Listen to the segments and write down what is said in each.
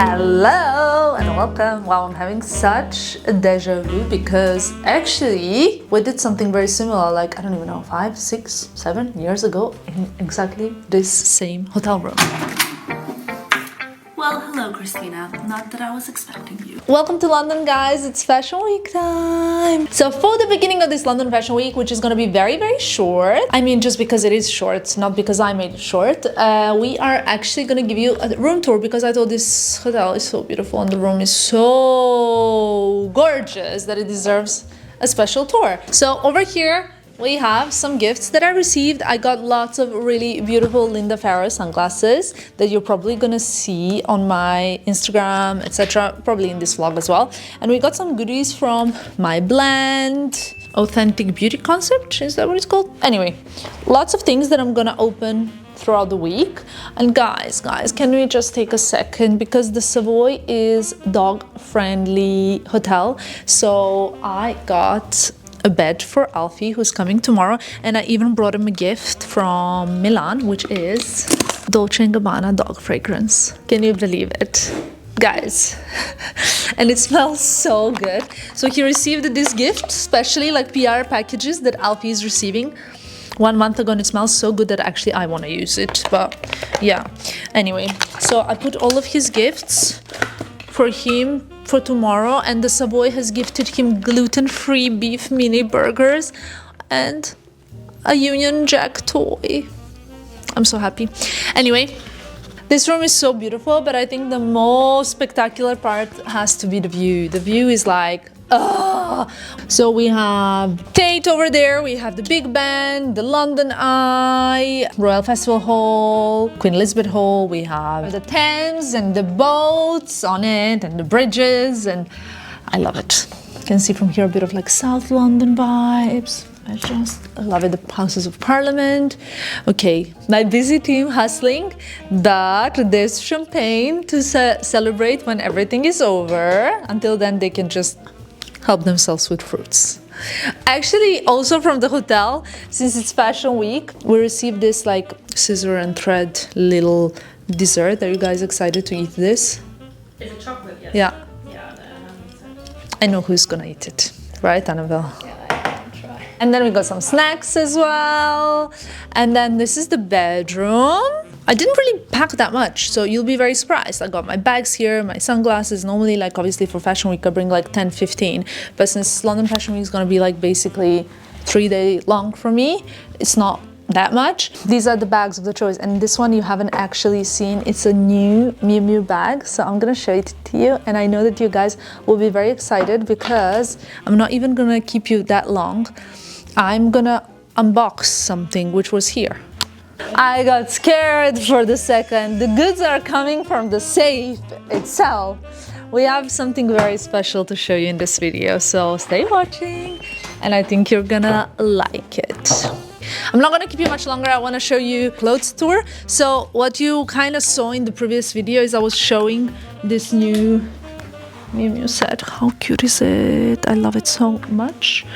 Hello and welcome. Wow, I'm having such a deja vu because actually we did something very similar, like I don't even know, 5, 6, 7 years ago in exactly this same hotel room. Well, hello Christina, not that I was expecting you. Welcome to London, guys. It's Fashion Week time. So for the beginning of this London Fashion Week, which is going to be very short, I mean just because it is short, not because I made it short, we are actually going to give you a room tour because I thought this hotel is so beautiful and the room is so gorgeous that it deserves a special tour. So over here we have some gifts that I received. I got lots of really beautiful Linda Farrow sunglasses that you're probably gonna see on my Instagram, etc. Probably in this vlog as well. And we got some goodies from My Blend, Authentic Beauty Concept, is that what it's called? Anyway, lots of things that I'm gonna open throughout the week. And guys, can we just take a second, because the Savoy is dog-friendly hotel. So I got a bed for Alfie, who's coming tomorrow, and I even brought him a gift from Milan, which is Dolce & Gabbana dog fragrance. Can you believe it, guys? And it smells so good. So he received this gift, especially like PR packages that Alfie is receiving 1 month ago, and it smells so good that actually I want to use it. But yeah, anyway, so I put all of his gifts for him for tomorrow, and the Savoy has gifted him gluten-free beef mini burgers and a Union Jack toy. I'm so happy. Anyway, this room is so beautiful, but I think the most spectacular part has to be the view. The view is like, oh. So we have Tate over there, we have the Big Ben, the London Eye, Royal Festival Hall, Queen Elizabeth Hall, we have the Thames and the boats on it and the bridges, and I love it. You can see from here a bit of like South London vibes. I just love it. The Houses of Parliament. Okay, my busy team hustling that there's champagne to celebrate when everything is over. Until then, they can just help themselves with fruits. Actually, also from the hotel, since it's Fashion Week, we received this like scissor and thread little dessert. Are you guys excited to eat this? Is it chocolate? Yes. Yeah. Yeah, I know who's gonna eat it, right, Annabelle? yeah, I can try. And then we got some snacks as well. And then this is the bedroom. I didn't really pack that much, so you'll be very surprised. I got my bags here, my sunglasses. Normally, like obviously for Fashion Week, I bring like 10, 15. But since London Fashion Week is gonna be like basically 3-day long for me, it's not that much. These are the bags of the choice. And this one you haven't actually seen. It's a new Miu Miu bag. So I'm gonna show it to you. And I know that you guys will be very excited because I'm not even gonna keep you that long. I'm gonna unbox something which was here. I got scared for the second. The goods are coming from the safe itself. We have something very special to show you in this video, so stay watching and I think you're gonna like it. I'm not gonna keep you much longer. I want to show you clothes tour. So what you kind of saw in the previous video is I was showing this new Miu Miu set. How cute is it? I love it so much.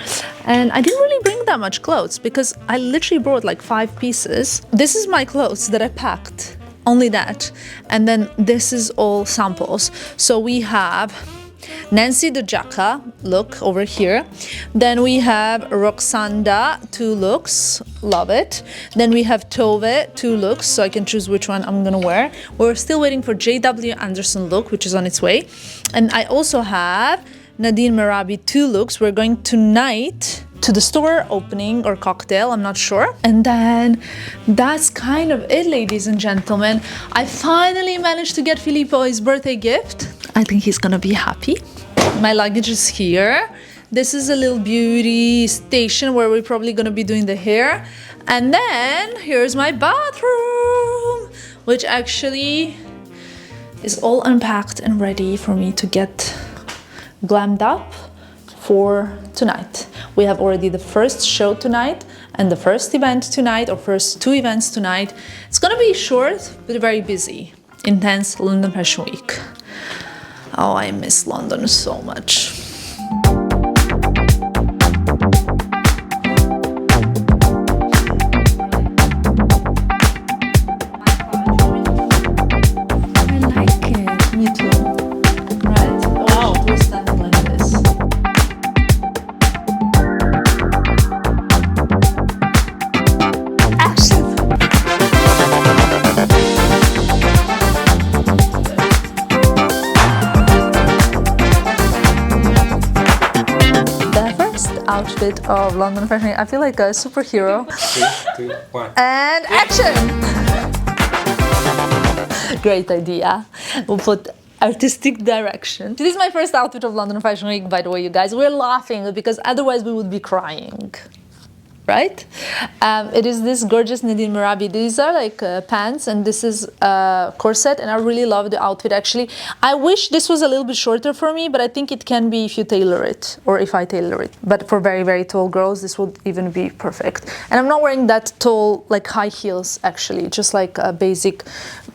And I didn't really bring that much clothes because I literally brought like 5 pieces. This is my clothes that I packed, only that. And then this is all samples. So we have Nensi Dojaka look over here. Then we have Roksanda 2 looks, love it. Then we have Tove 2 looks, so I can choose which one I'm gonna wear. We're still waiting for JW Anderson look, which is on its way. And I also have NADINE MERABI 2 looks. We're going tonight to the store opening or cocktail, I'm not sure. And then that's kind of it, ladies and gentlemen. I finally managed to get Filippo his birthday gift. I think he's gonna be happy. My luggage is here. This is a little beauty station where we're probably gonna be doing the hair. And then here's my bathroom, which actually is all unpacked and ready for me to get glammed up for tonight. We have already the first show tonight and the first event tonight, or first 2 events tonight. It's gonna be short but very busy, intense London Fashion Week. Oh, I miss London so much. I like it. Me too. outfit of London Fashion Week. I feel like a superhero. 3, 2, 1. And action! Great idea. We'll put artistic direction. This is my first outfit of London Fashion Week, by the way, you guys. We're laughing because otherwise we would be crying. Right? It is this gorgeous NADINE MERABI. These are like pants, and this is a corset, and I really love the outfit actually. I wish this was a little bit shorter for me, but I think it can be if you tailor it, or if I tailor it. But for very, very tall girls, this would even be perfect. And I'm not wearing that tall, like high heels actually, just like a basic,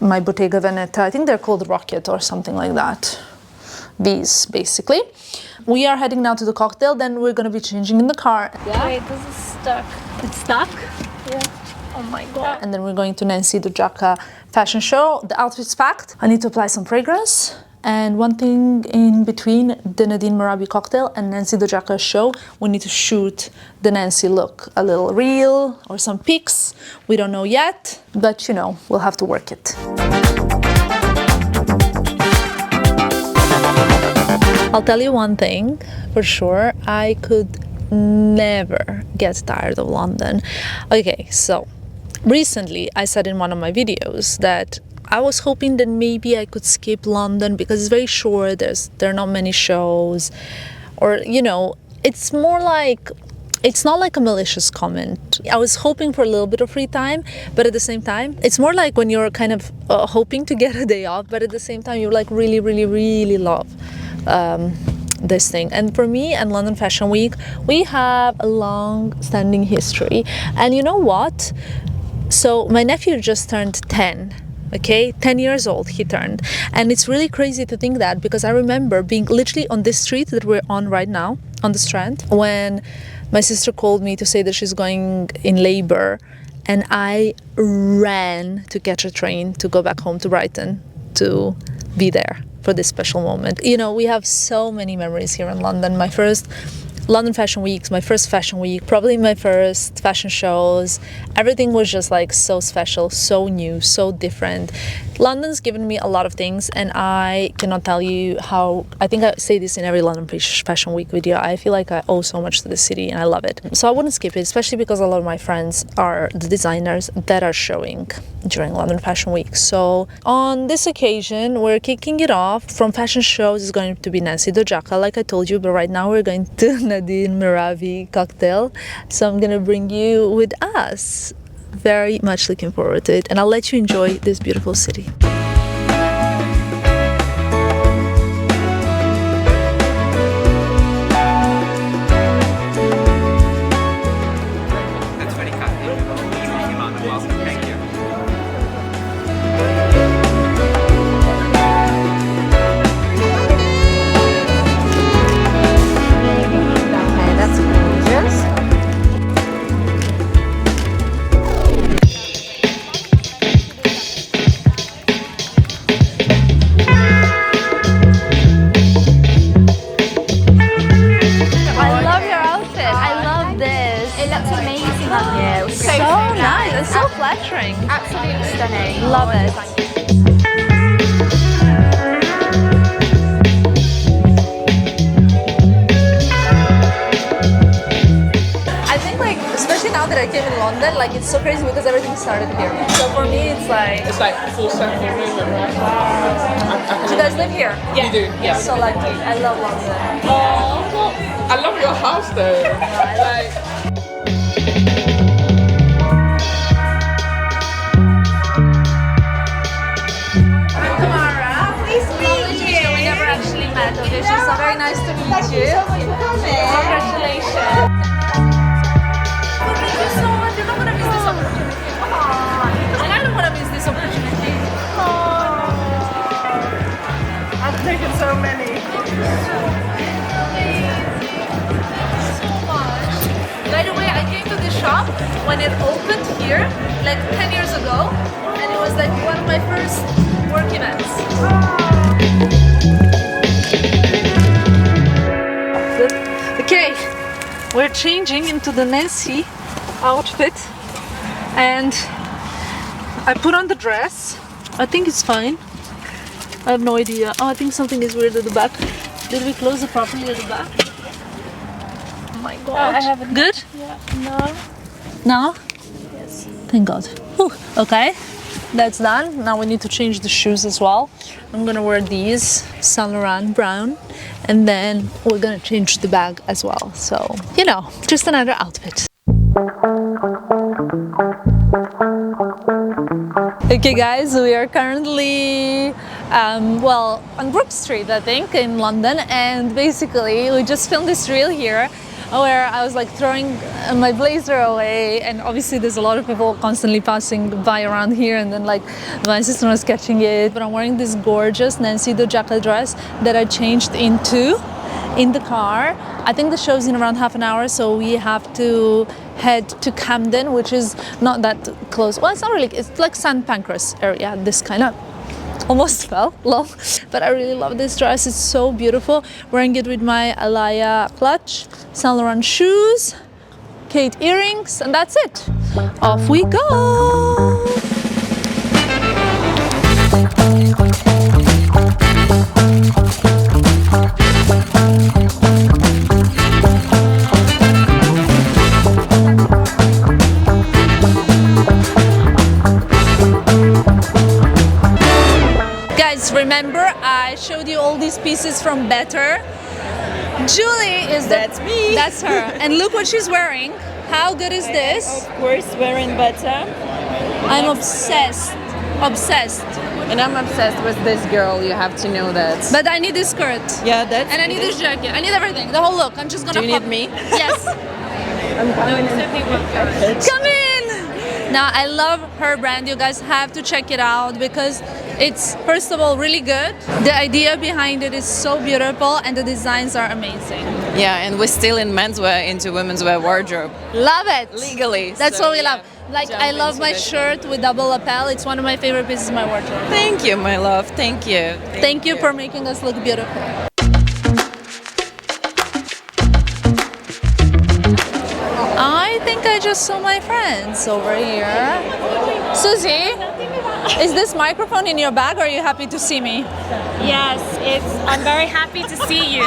my Bottega Veneta. I think they're called Rocket or something like that. These, basically. We are heading now to the cocktail, then we're gonna be changing in the car. Yeah. Wait, this is stuck. It's stuck? Yeah. Oh my god. And then we're going to Nensi Dojaka fashion show. The outfit's packed. I need to apply some fragrance. And one thing in between the NADINE MERABI cocktail and Nensi Dojaka show, we need to shoot the Nensi look. A little reel or some pics. We don't know yet, but you know, we'll have to work it. I'll tell you one thing for sure, I could never get tired of London. Okay, so recently I said in one of my videos that I was hoping that maybe I could skip London because it's very short, there are not many shows, or you know, it's more like, it's not like a malicious comment. I was hoping for a little bit of free time, but at the same time, it's more like when you're kind of hoping to get a day off, but at the same time you like really, really, really love this thing. And for me and London Fashion Week, we have a long-standing history. And you know what? So my nephew just turned 10. Okay, 10 years old he turned, and it's really crazy to think that, because I remember being literally on this street that we're on right now, on the Strand, when my sister called me to say that she's going in labor, and I ran to catch a train to go back home to Brighton to be there for this special moment. You know, we have so many memories here in London. My first London Fashion Weeks, my first fashion week, probably my first fashion shows. Everything was just like so special, so new, so different. London's given me a lot of things, and I cannot tell you how, I think I say this in every London Fashion Week video, I feel like I owe so much to the city and I love it. So I wouldn't skip it, especially because a lot of my friends are the designers that are showing during London Fashion Week. So on this occasion, we're kicking it off. From fashion shows is going to be Nensi Dojaka, like I told you, but right now we're going to NADINE MERABI cocktail. So I'm gonna bring you with us. Very much looking forward to it, and I'll let you enjoy this beautiful city. That's very kind. Welcome. Thank you. Okay, that's gorgeous. So flattering. Absolutely stunning. Love it. I think like, especially now that I came in London, like it's so crazy because everything started here. So for me, it's like full circle movement, right? Do you guys live here? Yeah. You do, yeah. So lucky. I love London. Oh, I love your house though. Tamara, please meet you. We never actually met, okay? So very nice to meet you. Congratulations. Thank you so much. You're not going to miss this opportunity. And I don't want to miss this opportunity. I've taken so many. By the way, I came to this shop when it opened here, like 10 years ago, and it was like one of my first work events. Okay, we're changing into the Nensi outfit, and I put on the dress. I think it's fine. I have no idea. Oh, I think something is weird at the back. Did we close it properly at the back? Oh my god. God. I haven't. Good? Yeah. No. No? Yes. Thank God. Whew. Okay, that's done. Now we need to change the shoes as well. I'm gonna wear these, Saint Laurent brown, and then we're gonna change the bag as well. So, you know, just another outfit. Okay guys, we are currently on Brook Street, I think, in London, and basically we just filmed this reel here where I was like throwing my blazer away, and obviously there's a lot of people constantly passing by around here, and then like my sister was catching it, but I'm wearing this gorgeous Nensi Dojaka dress that I changed into in the car. I think the show's in around half an hour, so we have to head to Camden, which is not that close. Well, it's not really, it's like St. Pancras area, this kind of almost fell, lol. But I really love this dress, it's so beautiful. Wearing it with my Alaya clutch, Saint Laurent shoes, Kate earrings, and that's it. Off we go! Remember, I showed you all these pieces from Better. Julie is That's me. That's her. And look what she's wearing. How good is this? Of course, wearing Better. I'm obsessed. Obsessed. And I'm obsessed with this girl, you have to know that. But I need this skirt. Yeah, that's... And I need this jacket. I need everything. The whole look. I'm just gonna Do you need me? Yes. Come in! Now, I love her brand. You guys have to check it out because it's, first of all, really good. The idea behind it is so beautiful and the designs are amazing. Yeah, and we're still in menswear into women's wear wardrobe. Love it! Legally. That's so, what we yeah, love. Like, jump I love into my it. shirt with double lapel. It's one of my favorite pieces of my wardrobe. Thank you, my love. Thank you. Thank you for making us look beautiful. I think I just saw my friends over here. Susie, is this microphone in your bag or are you happy to see me? Yes, I'm very happy to see you.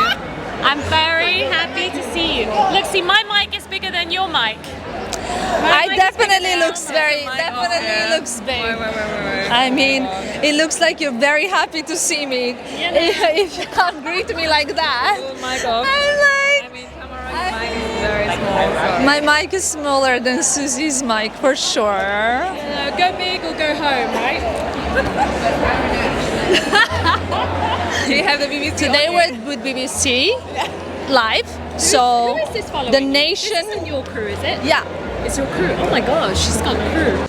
I'm very happy to see you. Look, see, my mic is bigger than your mic. I definitely looks big. I mean, it looks like you're very happy to see me. If you can't greet me like that. Oh my God. I'm like, I mean, Tamara's mic is very small. So. my mic is smaller than Susie's mic for sure. Go big or go home, right? You have the BBC. Today we're with BBC live. So Who is this following? the you? nation. This isn't your crew, is it? Yeah. It's your crew. Oh my gosh, she's got a crew.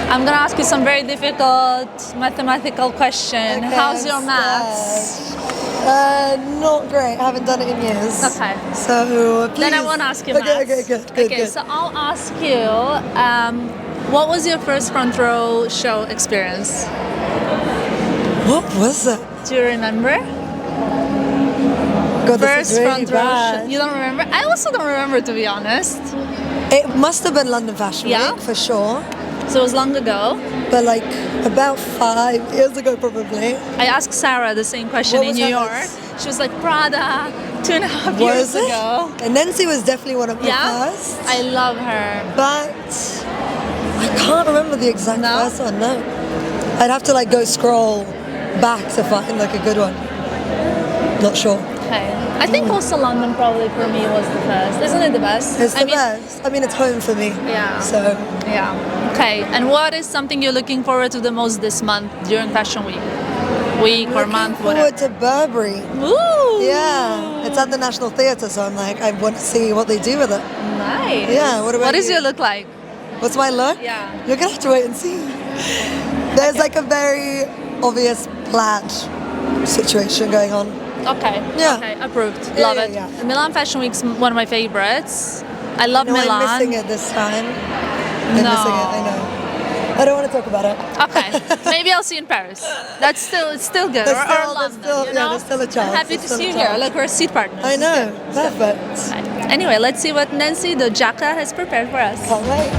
I'm gonna ask you some very difficult mathematical question. Okay, How's your I'm maths? Not great. I haven't done it in years. Okay. So please. Then I won't ask you Okay, maths. okay, good. Okay, so I'll ask you, what was your first front row show experience? What was it? Do you remember? God, this First is really front row bad. show. You don't remember? I also don't remember, to be honest. It must have been London Fashion Yeah? Week for sure, So it was long ago. but like about 5 years ago probably. I asked Sarah the same question What in was New her York. first? She was like, Prada, 2.5 years Was it? ago. And Nensi was definitely one of my Yeah? first. I love her. But I can't remember the exact No? first one, no. I'd have to like go scroll back to find like a good one. Not sure. Okay. I think also London probably for me was the first. Isn't it the best? It's the I mean, best. I mean, it's home for me. Yeah. So Yeah. Okay. And what is something you're looking forward to the most this month during Fashion Week? Week or month, looking whatever. forward to Burberry. Ooh. Yeah, it's at the National Theatre, so I'm like, I want to see what they do with it. Nice. Yeah, what about What does you? your look like? What's my look? Yeah. You're gonna have to wait and see. There's like a very obvious plaid situation going on. Okay. Yeah. Okay. Approved. Yeah, Love yeah, it. yeah. Milan Fashion Week's one of my favorites. I love No, Milan. I'm missing it this time. I'm No. missing it, I know. I don't want to talk about it. Okay, maybe I'll see you in Paris. It's still good. There's or still- London, there's still- you yeah, know? there's still a chance, I'm happy there's to still see a you here. chance. Like we're seat partners. I know, It's good. perfect. Okay. Anyway, let's see what Nensi Dojaka has prepared for us. Can't wait.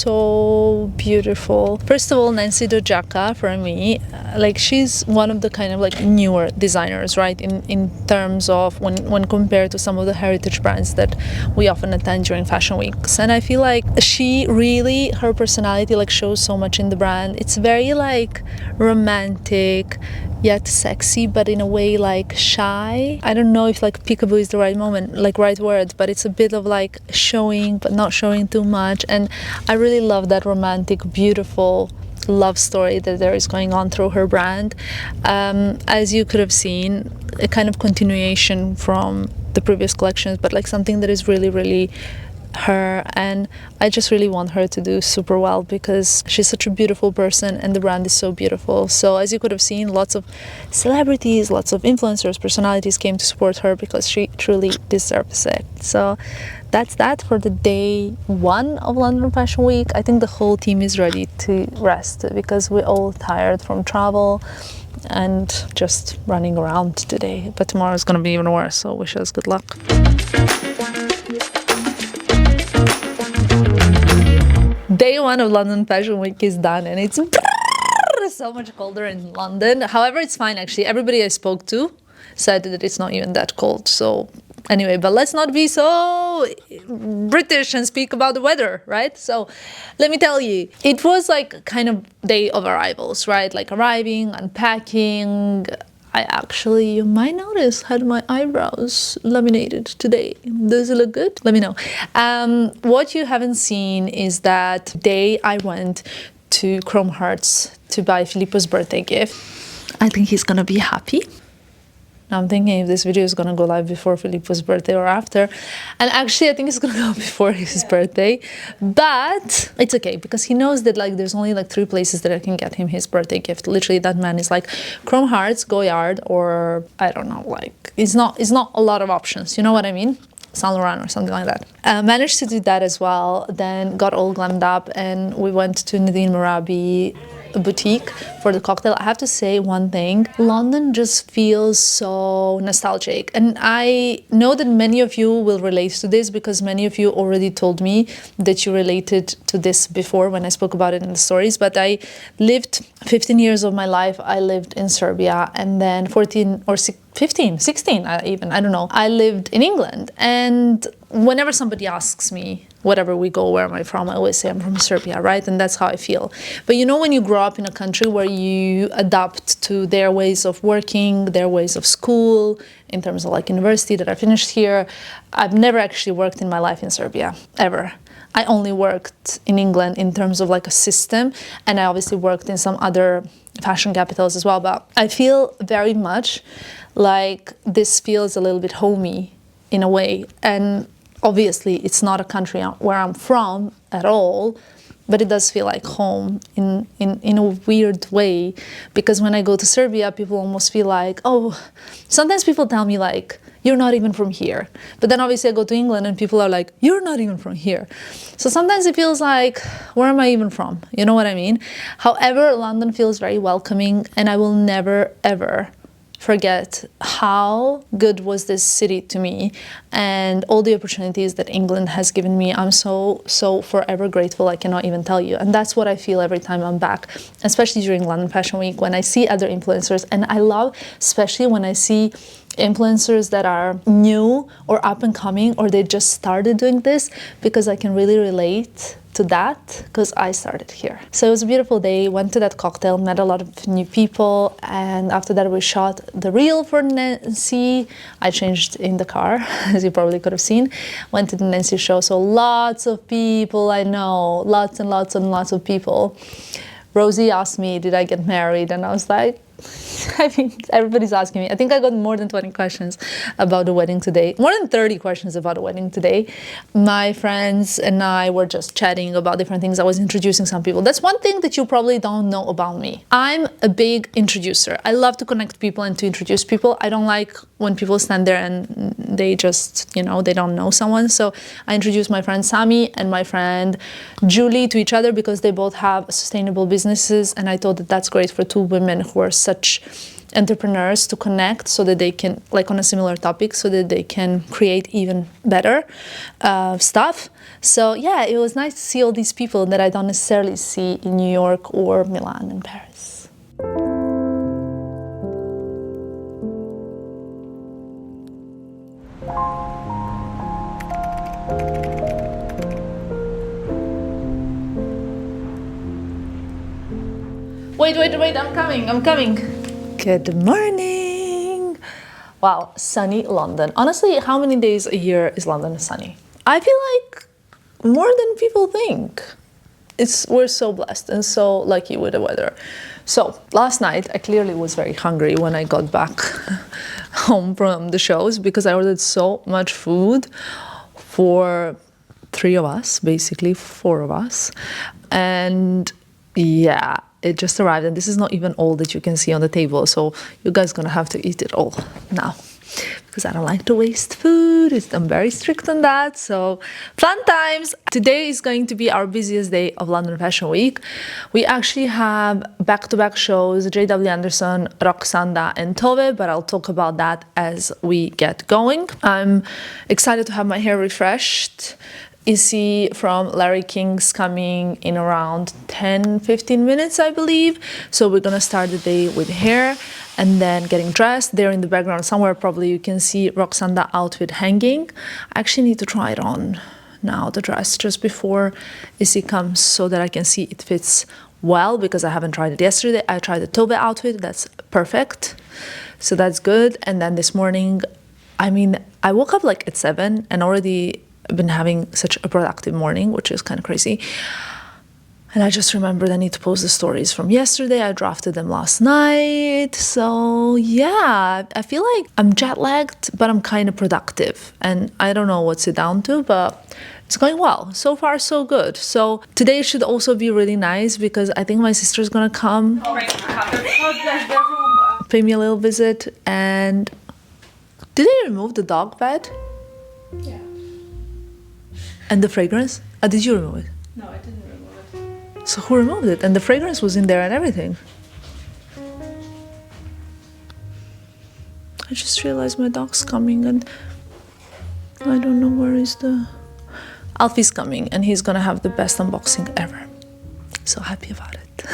so beautiful. First of all, Nensi Dojaka, for me, like she's one of the kind of like newer designers, right? In terms of when compared to some of the heritage brands that we often attend during fashion weeks. And I feel like she really, her personality like shows so much in the brand. It's very like romantic, yet sexy, but in a way like shy. I don't know if like peekaboo is the right word, but it's a bit of like showing but not showing too much. And I really love that romantic, beautiful love story that there is going on through her brand. As you could have seen, a kind of continuation from the previous collections, but like something that is really, really her, and I just really want her to do super well because she's such a beautiful person and the brand is so beautiful. So as you could have seen, lots of celebrities, lots of influencers, personalities came to support her because she truly deserves it. So that's that for the day one of London Fashion Week. I think the whole team is ready to rest because we're all tired from travel and just running around today, but tomorrow is going to be even worse, so wish us good luck. Day one of London Fashion Week is done and it's so much colder in London. However, it's fine actually. Everybody I spoke to said that it's not even that cold. So anyway, but let's not be so British and speak about the weather, right? So let me tell you, it was like kind of day of arrivals, right? Like arriving, unpacking. I actually, you might notice, had my eyebrows laminated today. Does it look good? Let me know. What you haven't seen is that today I went to Chrome Hearts to buy Filippo's birthday gift. I think he's gonna be happy. Now I'm thinking if this video is gonna go live before Filippo's birthday or after. And actually I think it's gonna go before his birthday. But it's okay because he knows that like there's only like 3 places that I can get him his birthday gift. Literally that man is like Chrome Hearts, Goyard, or I don't know, like it's not a lot of options, you know what I mean? Saint Laurent or something like that. Managed to do that as well, then got all glammed up and we went to NADINE MERABI boutique for the cocktail. I have to say one thing, London just feels so nostalgic, and I know that many of you will relate to this because many of you already told me that you related to this before when I spoke about it in the stories. But I lived 15 years of my life, I lived in Serbia, and then 14 or 15, 16 even, I don't know, I lived in England. And whenever somebody asks me, wherever we go, where am I from, I always say I'm from Serbia, right? And that's how I feel. But you know, when you grow up in a country where you adapt to their ways of working, their ways of school, in terms of like university that I finished here, I've never actually worked in my life in Serbia, ever. I only worked in England in terms of like a system, and I obviously worked in some other fashion capitals as well, but I feel very much like this feels a little bit homey in a way. And obviously it's not a country where I'm from at all, but it does feel like home in a weird way, because when I go to Serbia, people almost feel like, oh, sometimes people tell me like, you're not even from here. But then obviously I go to England and people are like, you're not even from here. So sometimes it feels like, where am I even from? You know what I mean? However, London feels very welcoming, and I will never, ever forget how good was this city to me and all the opportunities that England has given me. I'm so forever grateful, I cannot even tell you. And that's what I feel every time I'm back, especially during London Fashion Week, when I see other influencers. And I love, especially when I see influencers that are new or up and coming, or they just started doing this, because I can really relate to that, because I started here. So it was a beautiful day, went to that cocktail, met a lot of new people, and after that we shot the reel for Nensi. I changed in the car, as you probably could have seen. Went to the Nensi show, so lots of people, I know, lots and lots and lots of people. Rosie asked me, did I get married? And I was like, I mean, everybody's asking me. I think I got more than 20 questions about the wedding today. More than 30 questions about the wedding today. My friends and I were just chatting about different things. I was introducing some people. That's one thing that you probably don't know about me. I'm a big introducer. I love to connect people and to introduce people. I don't like when people stand there and they just, you know, they don't know someone. So I introduced my friend Sami and my friend Julie to each other because they both have sustainable businesses. And I thought that that's great for two women who are such entrepreneurs to connect so that they can, like on a similar topic, so that they can create even better stuff. So yeah, it was nice to see all these people that I don't necessarily see in New York or Milan and Paris. Wait, I'm coming. Good morning. Wow, sunny London. Honestly, how many days a year is London sunny? I feel like more than people think. We're so blessed and so lucky with the weather. So last night, I clearly was very hungry when I got back home from the shows because I ordered so much food for 3 of us, basically 4 of us. And yeah, it just arrived, and this is not even all that you can see on the table, so you guys gonna have to eat it all now because I don't like to waste food. I'm very strict on that, so fun times. Today is going to be our busiest day of London Fashion Week. We actually have back-to-back shows, J.W. Anderson, Roksanda and Tove, but I'll talk about that as we get going. I'm excited to have my hair refreshed. Izzy from Larry King's coming in around 10-15 minutes, I believe. So we're gonna start the day with hair and then getting dressed. There in the background somewhere probably you can see Roksanda outfit hanging. I actually need to try it on now, the dress, just before Izzy comes so that I can see it fits well, because I haven't tried it yesterday. I tried the Tove outfit, that's perfect. So that's good. And then this morning, I mean, I woke up like at 7 and already been having such a productive morning, which is kind of crazy. And I just remembered I need to post the stories from yesterday. I drafted them last night. So yeah, I feel like I'm jet lagged, but I'm kind of productive. And I don't know what's it down to, but it's going well. So far, so good. So today should also be really nice because I think my sister's gonna come pay me a little visit. And did they remove the dog bed? Yeah. And the fragrance? Did you remove it? No, I didn't remove it. So who removed it? And the fragrance was in there and everything. I just realized my dog's coming and I don't know where is the... Alfie's coming and he's gonna have the best unboxing ever. So happy about it.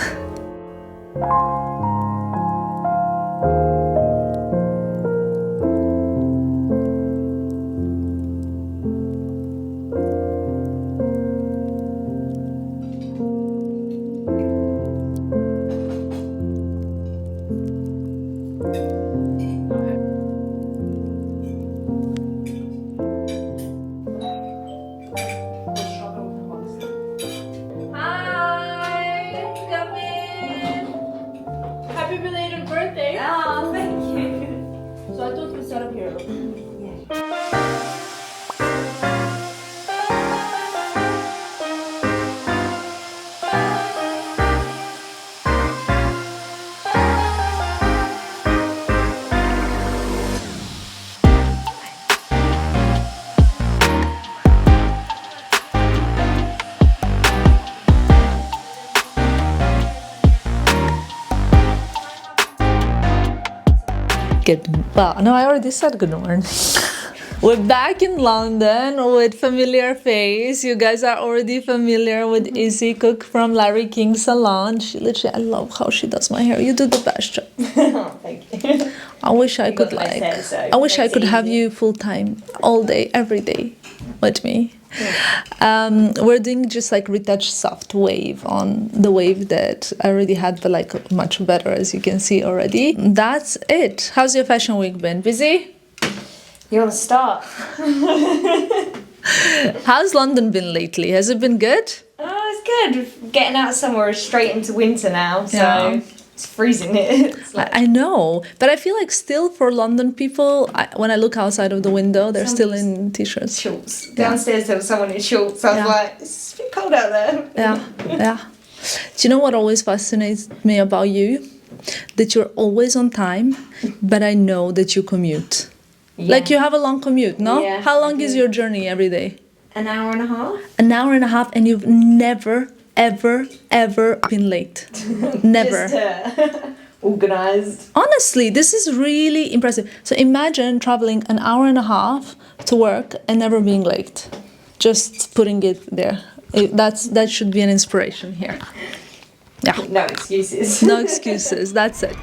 Well, no, I already said good morning. We're back in London with familiar face. You guys are already familiar with Izzy Cook from Larry King's salon. She literally, I love how she does my hair. You do the best job. Oh, thank you. I wish I could I wish I could have you full time, all day, every day, with me. Yeah. We're doing just like retouch soft wave on the wave that I already had, but like much better, as you can see already. That's it. How's your fashion week been? Busy? You want to start? How's London been lately? Has it been good? Oh, it's good. We're getting out of summer straight into winter now, so Yeah. it's freezing it. It's like, I know, but I feel like still for London people, when I look outside of the window, they're still in t-shirts. shorts. Downstairs there was someone in shorts. I was Yeah. like, it's a bit cold out there. Yeah. Do you know what always fascinates me about you? That you're always on time, but I know that you commute. Yeah. Like you have a long commute, no? Yeah, How long I is do. your journey every day? An hour and a half? An hour and a half, and you've never, ever been late. Never. Just, organized. Honestly, this is really impressive. So imagine traveling an hour and a half to work and never being late. Just putting it there. That should be an inspiration here. Yeah. No excuses. No excuses. That's it.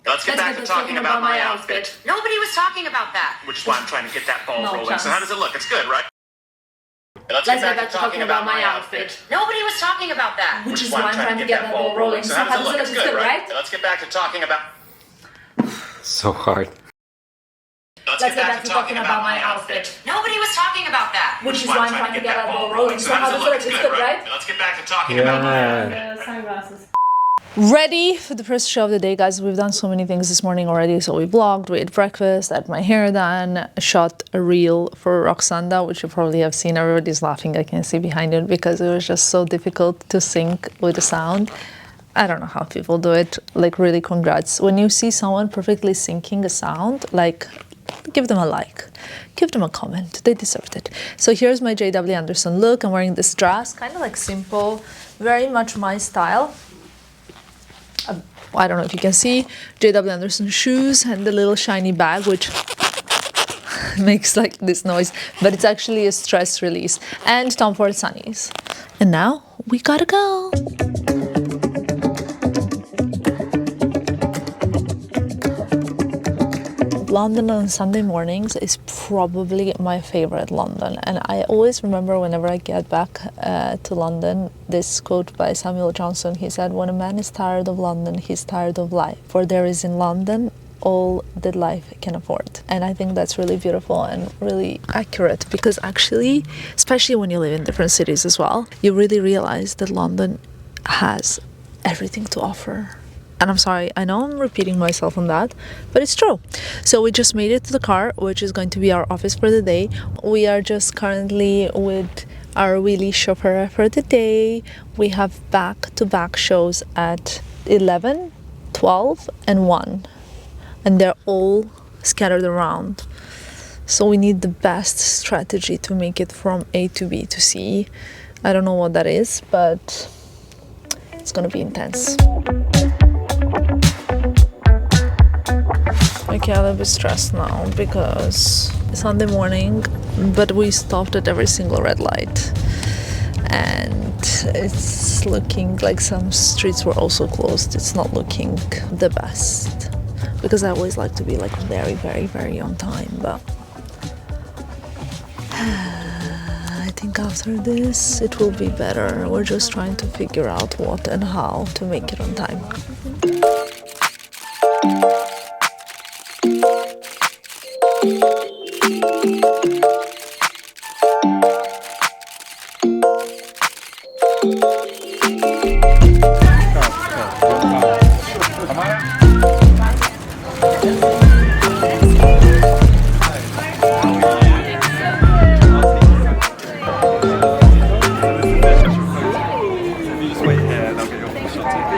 Let's get back to talking about my outfit. Nobody was talking about that. Which is why I'm trying to get that ball No rolling. chance. So how does it look? It's good, right? Let's get back to talking about my outfit. Nobody was talking about that. Which is why I'm trying to get that ball rolling. So how does it look? It's good, right? Let's get back to talking about... So hard. Let's get back to talking about my outfit. Nobody was talking about that. Which is why I'm trying to get that ball rolling. So how does it look? It's good, right? Let's get back to talking about my outfit. Yeah. Sunglasses. Ready for the first show of the day, guys. We've done so many things this morning already. So we vlogged, we ate breakfast, had my hair done, shot a reel for Roksanda, which you probably have seen. Everybody's laughing, I can see behind it, because it was just so difficult to sync with the sound. I don't know how people do it. Like, really, congrats. When you see someone perfectly syncing a sound, like, give them a like, give them a comment. They deserved it. So here's my JW Anderson look. I'm wearing this dress, kind of like simple, very much my style. I don't know if you can see, JW Anderson shoes and the little shiny bag, which makes like this noise, but it's actually a stress release, and Tom Ford sunnies. And now we gotta go. London on Sunday mornings is probably my favorite London, and I always remember whenever I get back to London this quote by Samuel Johnson. He said, "When a man is tired of London, he's tired of life, for there is in London all that life can afford." And I think that's really beautiful and really accurate, because actually, especially when you live in different cities as well, you really realize that London has everything to offer. And I'm sorry, I know I'm repeating myself on that, but it's true. So we just made it to the car, which is going to be our office for the day. We are just currently with our wheelie chauffeur for the day. We have back-to-back shows at 11, 12, and 1. And they're all scattered around. So we need the best strategy to make it from A to B to C. I don't know what that is, but it's gonna be intense. Okay, I'm a bit stressed now because it's Sunday morning, but we stopped at every single red light. And it's looking like some streets were also closed. It's not looking the best, because I always like to be like very, very, very on time. But I think after this it will be better. We're just trying to figure out what and how to make it on time.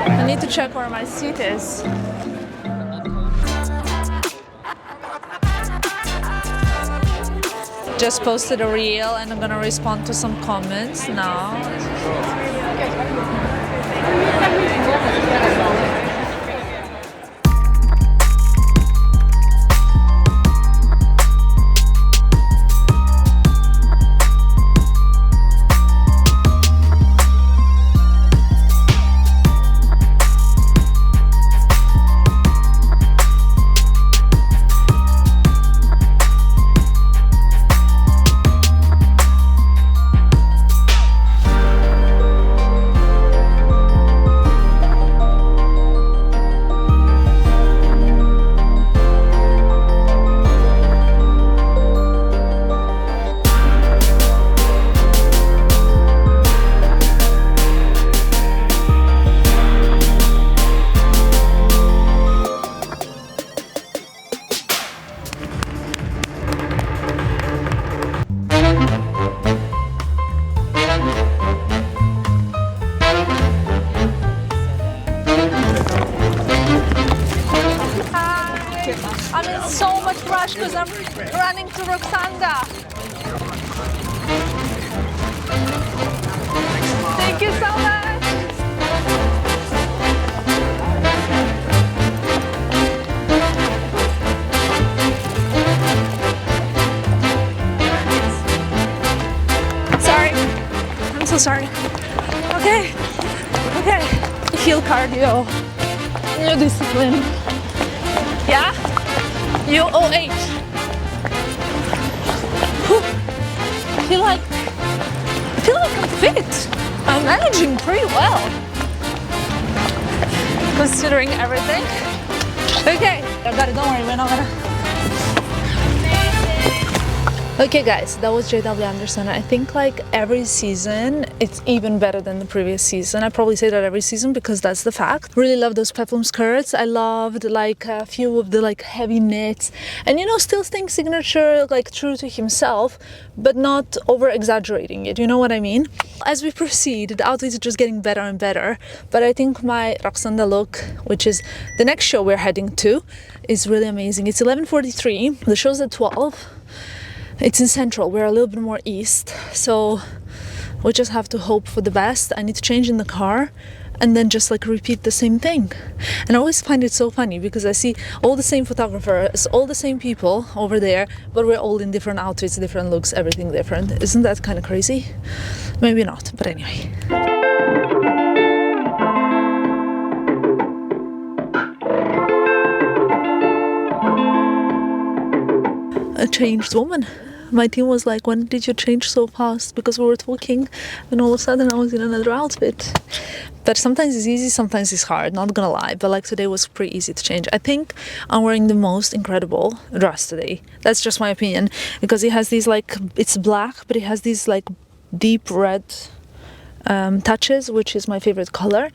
I need to check where my seat is. Just posted a reel and I'm gonna respond to some comments now. I'm in so much rush because I'm running to Roksanda. Thank you so much. so sorry. Okay, okay. Heel cardio. Your discipline. Yeah? UOH. I feel like I'm fit. I'm managing pretty well, considering everything. Okay, I got it. Don't worry, we're not gonna. Okay guys, that was JW Anderson. I think like every season it's even better than the previous season. I probably say that every season because that's the fact. Really love those peplum skirts. I loved like a few of the like heavy knits and you know, still staying signature, like true to himself, but not over exaggerating it, you know what I mean? As we proceed, the outfits are just getting better and better, but I think my Roksanda look, which is the next show we're heading to, is really amazing. It's 11:43, the show's at 12. It's in Central, we're a little bit more east, so we just have to hope for the best. I need to change in the car and then just like repeat the same thing. And I always find it so funny because I see all the same photographers, all the same people over there, but we're all in different outfits, different looks, everything different. Isn't that kind of crazy? Maybe not, but anyway. A changed woman. My team was like, when did you change so fast? Because we were talking and all of a sudden I was in another outfit. But sometimes it's easy, sometimes it's hard, not gonna lie. But like today was pretty easy to change. I think I'm wearing the most incredible dress today. That's just my opinion. Because it has these like, it's black, but it has these like deep red touches, which is my favorite color.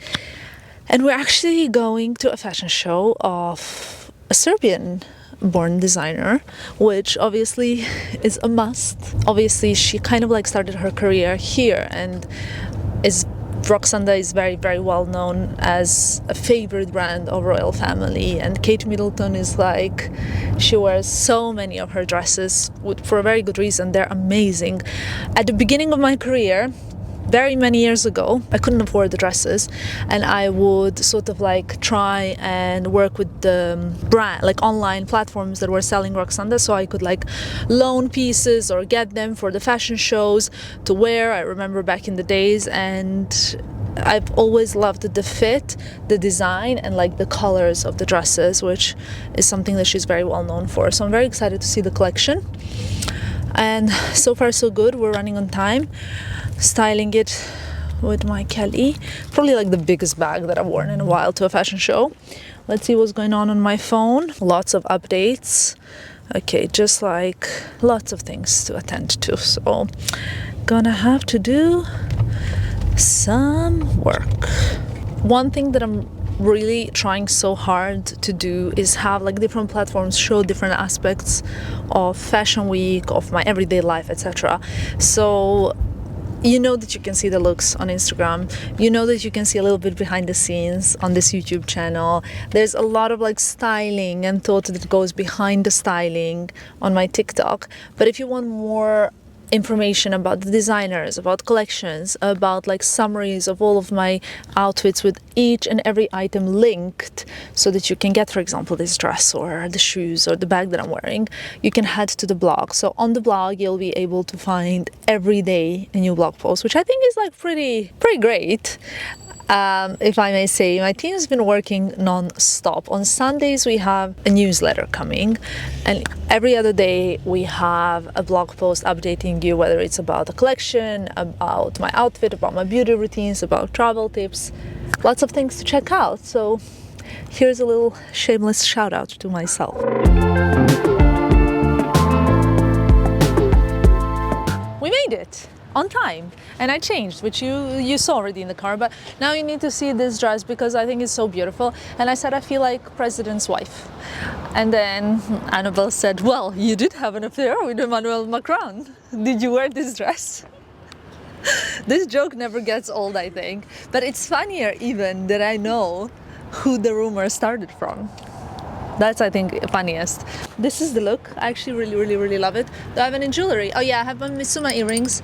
And we're actually going to a fashion show of a Serbian born designer, which obviously is a must. Obviously she kind of like started her career here and Roksanda is very, very well known as a favorite brand of royal family, and Kate Middleton is like, she wears so many of her dresses for a very good reason. They're amazing. At the beginning of my career, very many years ago, I couldn't afford the dresses and I would sort of like try and work with the brand, like online platforms that were selling Roksanda, so I could like loan pieces or get them for the fashion shows to wear. I remember back in the days, and I've always loved the fit, the design, and like the colors of the dresses, which is something that she's very well known for. So I'm very excited to see the collection. And so far so good, we're running on time. Styling it with my Kelly, probably like the biggest bag that I've worn in a while to a fashion show. Let's see what's going on my phone. Lots of updates. Okay, just like lots of things to attend to, so gonna have to do some work. One thing that I'm really trying so hard to do is have like different platforms show different aspects of Fashion Week, of my everyday life, etc. So you know that you can see the looks on Instagram, you know that you can see a little bit behind the scenes on this YouTube channel. There's a lot of like styling and thought that goes behind the styling on my TikTok. But if you want more information about the designers, about collections, about like summaries of all of my outfits with each and every item linked, so that you can get, for example, this dress or the shoes or the bag that I'm wearing, you can head to the blog. So on the blog you'll be able to find every day a new blog post, which I think is like pretty great. If I may say, my team's been working non-stop. On Sundays we have a newsletter coming, and every other day we have a blog post updating you, whether it's about the collection, about my outfit, about my beauty routines, about travel tips, lots of things to check out. So here's a little shameless shout out to myself. We made it! On time, and I changed, which you saw already in the car, but now you need to see this dress because I think it's so beautiful. And I said I feel like president's wife, and then Annabelle said, well, you did have an affair with Emmanuel Macron. Did you wear this dress? This joke never gets old, I think, but it's funnier even that I know who the rumor started from. That's, I think, funniest. This is the look. I actually really love it. Do I have any jewelry? Oh yeah, I have my Mitsuma earrings.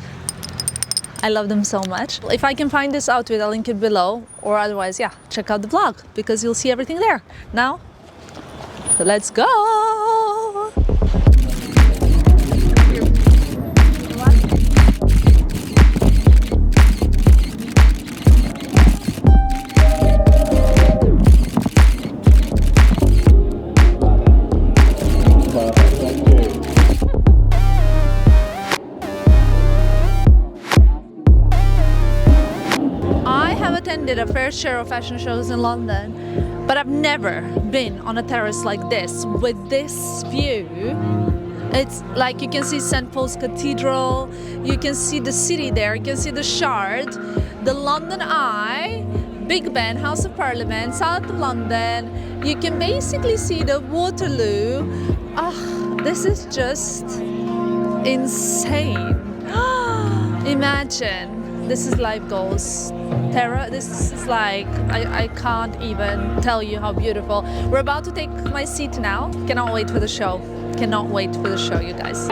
I love them so much. If I can find this outfit, I'll link it below, or otherwise, yeah, check out the vlog because you'll see everything there. Now, let's go! attended a fair share of fashion shows in London, but I've never been on a terrace like this with this view. It's like you can see St. Paul's Cathedral, you can see the city there, you can see the Shard, the London Eye, Big Ben, House of Parliament, South of London. You can basically see the Waterloo. Oh, this is just insane. Imagine. This is life goals. Terra, this is like, I can't even tell you how beautiful. We're about to take my seat now. Cannot wait for the show. Cannot wait for the show, you guys.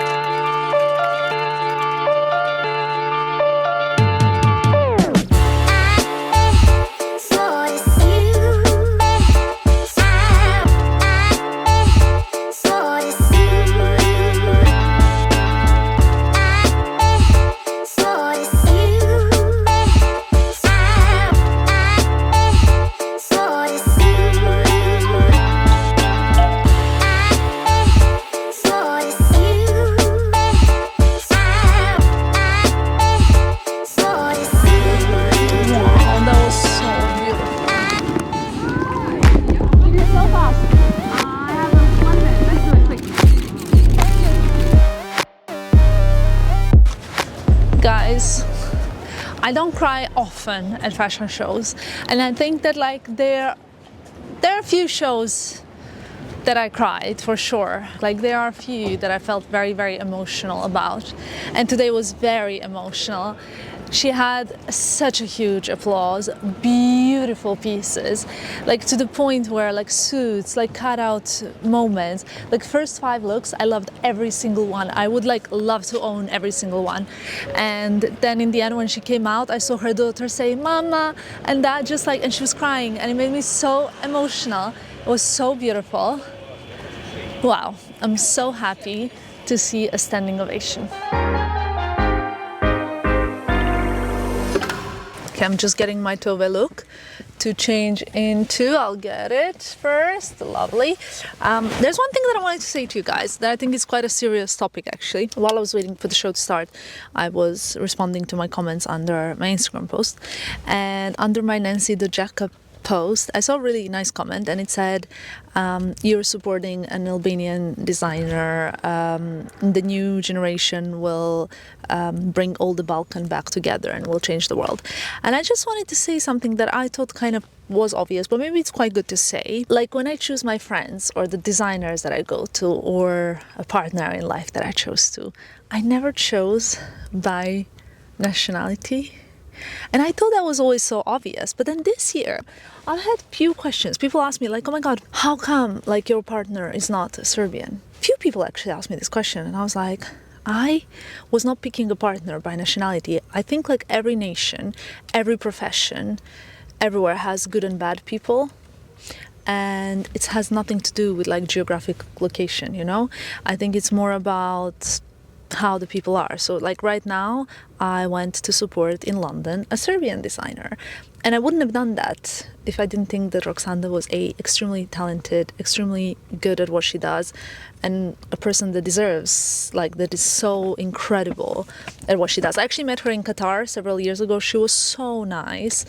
Guys, I don't cry often at fashion shows, and I think that like there are a few shows that I cried for sure. Like there are a few that I felt very, very emotional about, and today was very emotional. She had such a huge applause, beautiful pieces, like to the point where like suits, like cut out moments, like first 5 looks, I loved every single one. I would like love to own every single one. And then in the end, when she came out, I saw her daughter say, "Mama," and that just like, and she was crying, and it made me so emotional. It was so beautiful. Wow, I'm so happy to see a standing ovation. I'm just getting my Tove look to change into. I'll get it first. Lovely. There's one thing that I wanted to say to you guys that I think is quite a serious topic actually. While I was waiting for the show to start, I was responding to my comments under my Instagram post, and under my Nensi Dojaka post I saw a really nice comment, and it said, you're supporting an Albanian designer, the new generation will bring all the Balkan back together and will change the world. And I just wanted to say something that I thought kind of was obvious, but maybe it's quite good to say. Like when I choose my friends or the designers that I go to or a partner in life that I chose to, I never chose by nationality. And I thought that was always so obvious, but then this year I had few questions. People asked me like, "Oh my god, how come like your partner is not Serbian?" Few people actually asked me this question, and I was like, I was not picking a partner by nationality. I think like every nation, every profession, everywhere has good and bad people, and it has nothing to do with like geographic location, you know? I think it's more about how the people are. So like right now I went to support in London a Serbian designer, and I wouldn't have done that if I didn't think that Roksanda was extremely talented, extremely good at what she does, and a person that deserves, like, that is so incredible at what she does. I actually met her in Qatar several years ago. She was so nice,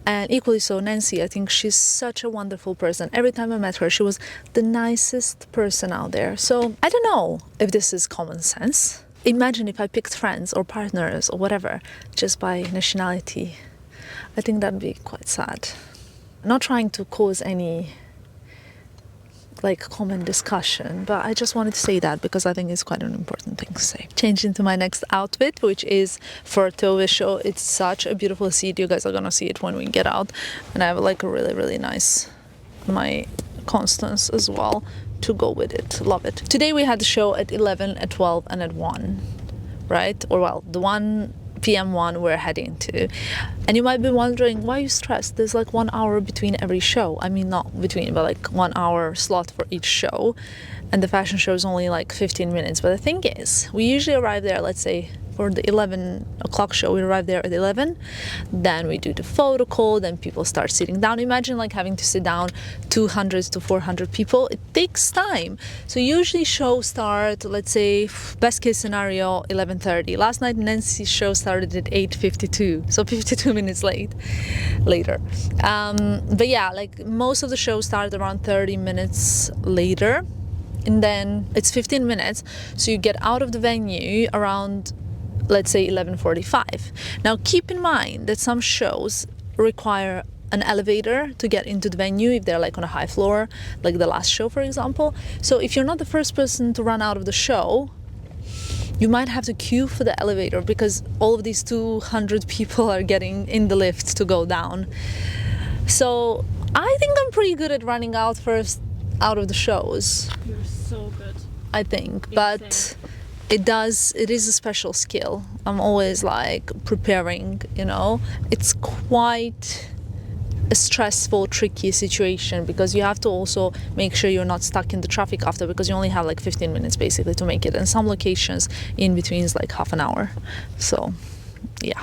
and equally so Nensi. I think she's such a wonderful person. Every time I met her, she was the nicest person out there. So I don't know if this is common sense. Imagine if I picked friends or partners or whatever just by nationality. I think that'd be quite sad. I'm not trying to cause any like common discussion, but I just wanted to say that because I think it's quite an important thing to say. Change into my next outfit, which is for Tove show. It's such a beautiful seat. You guys are gonna see it when we get out, and I have like a really nice my Constance as well to go with it. Love it. Today we had the show at 11, at 12 and at 1, right? Or well, the 1 p.m. one we're heading to. And you might be wondering, why are you stressed? There's like 1 hour between every show. I mean, not between, but like 1 hour slot for each show. and the fashion show is only like 15 minutes. But the thing is, we usually arrive there, let's say for the 11 o'clock show, we arrive there at 11, then we do the photo call, then people start sitting down. Imagine like having to sit down 200 to 400 people. It takes time. So usually shows start, let's say best case scenario 11:30. Last night Nensi's show started at 8:52, so 52 minutes later. But yeah, like most of the shows start around 30 minutes later, and then it's 15 minutes, so you get out of the venue around, let's say 11:45. Now keep in mind that some shows require an elevator to get into the venue if they're like on a high floor, like the last show for example. So if you're not the first person to run out of the show, you might have to queue for the elevator because all of these 200 people are getting in the lift to go down. So I think I'm pretty good at running out first out of the shows. You're so good. I think, but it is a special skill. I'm always like preparing, you know. It's quite a stressful, tricky situation because you have to also make sure you're not stuck in the traffic after, because you only have like 15 minutes basically to make it, and some locations in between is like half an hour. So yeah.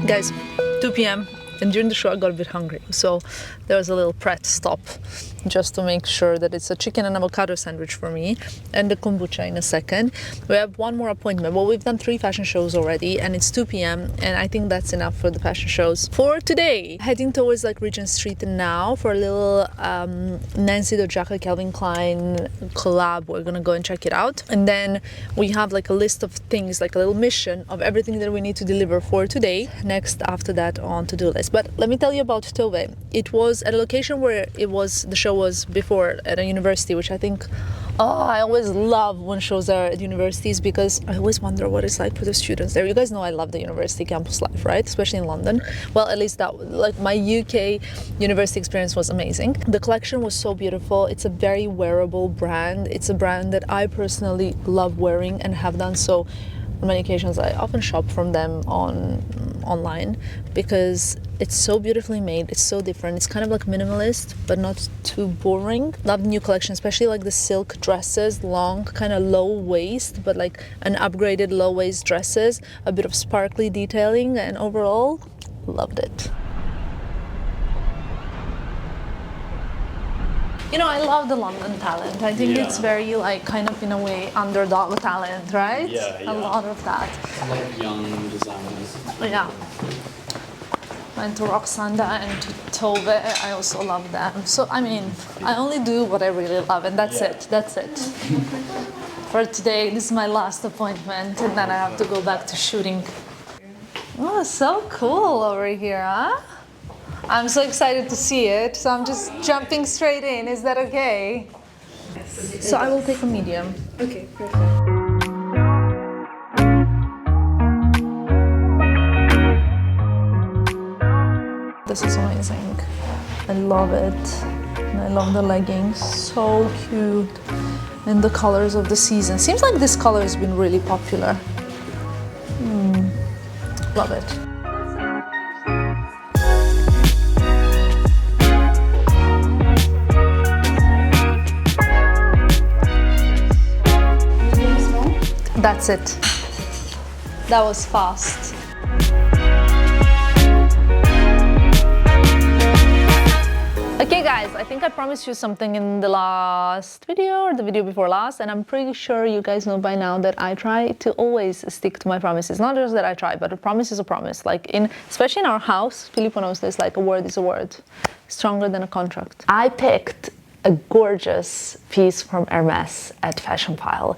Guys, 2 p.m. and during the show I got a bit hungry, so there was a little Pret stop just to make sure that it's a chicken and avocado sandwich for me and the kombucha in a second. We have one more appointment. Well, we've done 3 fashion shows already and it's 2 p.m. and I think that's enough for the fashion shows for today. Heading towards like Regent Street now for a little Nensi Dojaka Calvin Klein collab. We're gonna go and check it out, and then we have like a list of things, like a little mission of everything that we need to deliver for today. Next after that on to-do list. But let me tell you about Tove. It was at a location where the show was before at a university, which I think, I always love when shows are at universities because I always wonder what it's like for the students there. You guys know I love the university campus life, right? Especially in London. Well, at least that, like my UK university experience was amazing. The collection was so beautiful. It's a very wearable brand. It's a brand that I personally love wearing and have done so on many occasions. I often shop from them online because it's so beautifully made. It's so different. It's kind of like minimalist but not too boring. Love the new collection, especially like the silk dresses, long, kind of low waist, but like an upgraded low waist dresses, a bit of sparkly detailing, and overall loved it. You know, I love the London talent. I think it's very, like, kind of in a way underdog talent, right? Yeah. A lot of that. Like young designers. Yeah. Went to Roksanda and to Tove. I also love them. So, I mean, I only do what I really love, and that's it. That's it. For today, this is my last appointment, and then I have to go back to shooting. Oh, so cool over here, huh? I'm so excited to see it, so I'm just jumping straight in. Is that okay? So I will take a medium. Okay, perfect. This is amazing. I love it. And I love the leggings. So cute. And the colors of the season. Seems like this color has been really popular. Love it. That's it. That was fast. Okay guys, I think I promised you something in the last video or the video before last, and I'm pretty sure you guys know by now that I try to always stick to my promises. Not just that I try, but a promise is a promise. Like especially in our house, Filippo knows this, like a word is a word. Stronger than a contract. I picked a gorgeous piece from Hermes at Fashion Pile.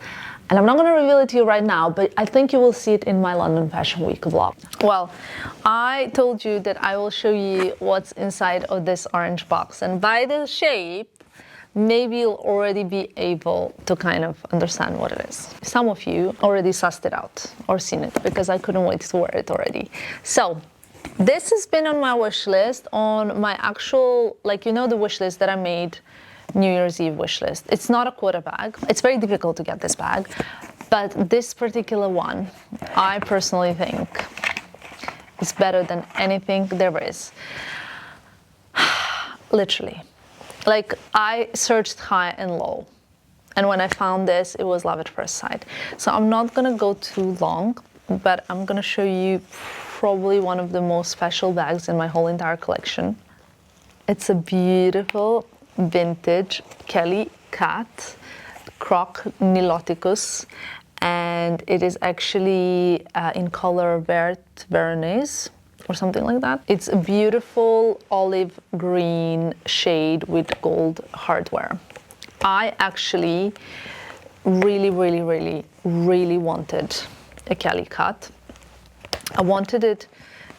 And I'm not going to reveal it to you right now, but I think you will see it in my London Fashion Week vlog. Well, I told you that I will show you what's inside of this orange box. And by the shape, maybe you'll already be able to kind of understand what it is. Some of you already sussed it out or seen it because I couldn't wait to wear it already. So this has been on my wish list, on my actual, like, you know, the wish list that I made New Year's Eve wish list. It's not a quota bag. It's very difficult to get this bag, but this particular one, I personally think is better than anything there is. Literally. Like, I searched high and low, and when I found this, it was love at first sight. So I'm not gonna go too long, but I'm gonna show you probably one of the most special bags in my whole entire collection. It's a beautiful vintage Kelly cat, Croc Niloticus, and it is actually in color Vert Veronese or something like that. It's a beautiful olive green shade with gold hardware. I actually really wanted a Kelly cat. I wanted it